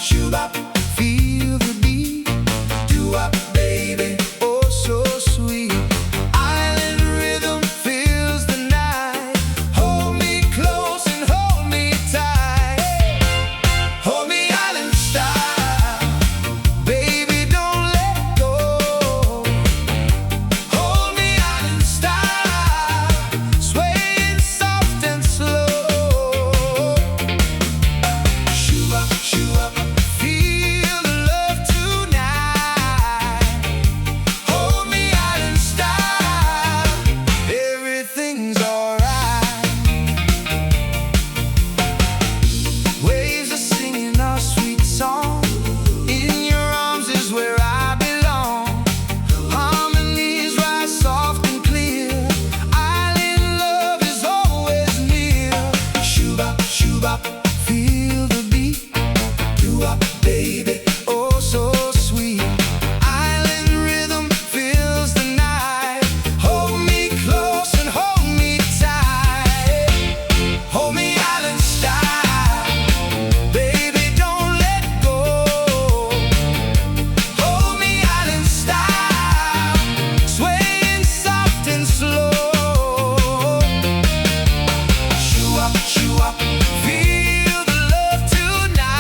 shoo-bop, feel the beat. Do-wop, baby, oh so sweet. Island rhythm fills the night. Hold me close and hold me tight. Hold me island style, baby, don't let go. Hold me island style, swaying soft and slow. Shoo-bop, shoo-bop, feel the love tonight. Hold me island style, everything's alright. Waves are singing our sweet song. In your arms is where I belong. Harmonies rise soft and clear. Island love is always near. Shoo-bop, shoo-bop, feel the beat. Do-wop, baby, oh so sweet. Island rhythm fills the night. Hold me close and hold me tight. Hold me island style, baby, don't let go. Hold me island style, swaying soft and slow. Shoo-wop, shoo-wop, feel the love tonight.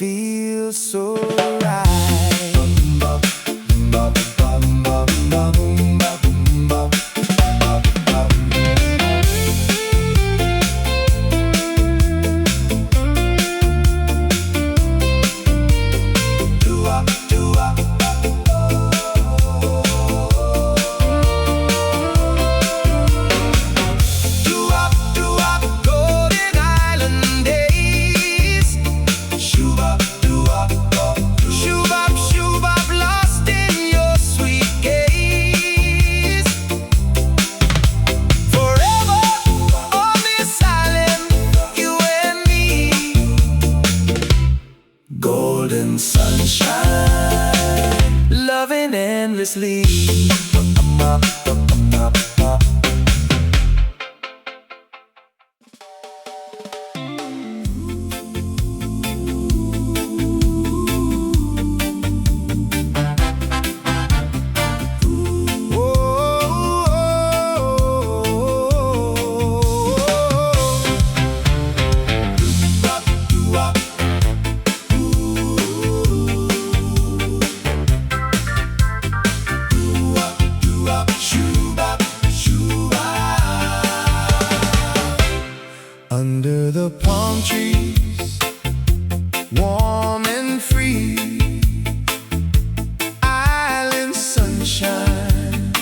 feels so right. Golden sunshine, loving endlessly. Under the palm trees, warm and free, island sunshine,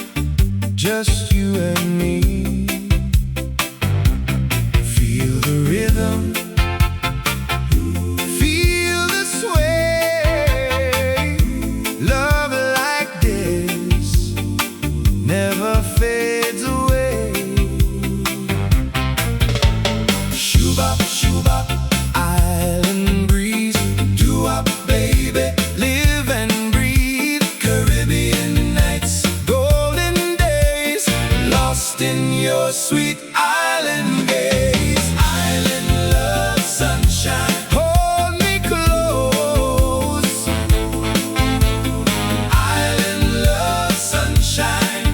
just you and me. Feel the rhythm, feel the sway. Love like this never fades away. Island breeze, doo-wop, baby, live and breathe. Caribbean nights, golden days, lost in your sweet island gaze. Island love, sunshine, hold me close. Island love, sunshine,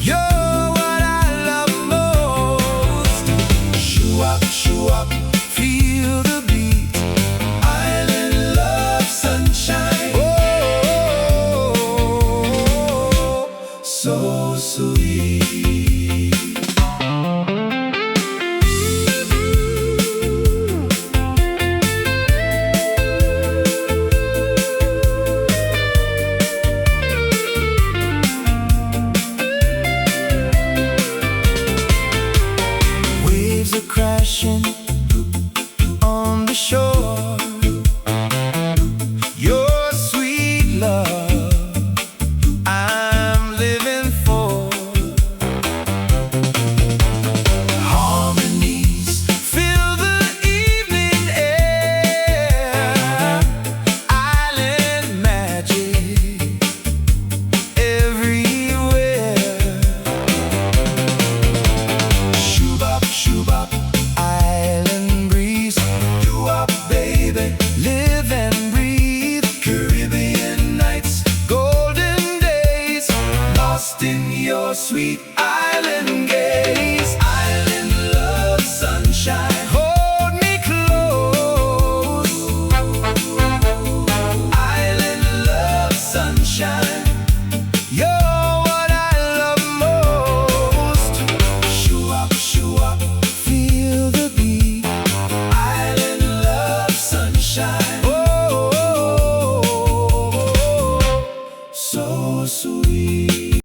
you're what I love most. Shoo-wop, shoo-wop, feel the beat. Island love, sunshine, oh, so sweet. Waves are crashing on the shore. Your sweet love I'm living for. Harmonies fill the evening air. Island magic everywhere. Shoo-bop, shoo-bop, island breeze, doo-wop, baby, live and breathe. Caribbean nights, golden days, lost in your sweet island gaze. Island love, sunshine, hold me close. Island love, sunshine, you're what I love most. Shoo-wop, shoo-wop, feel the beat. Island love, sunshine, oh, so sweet.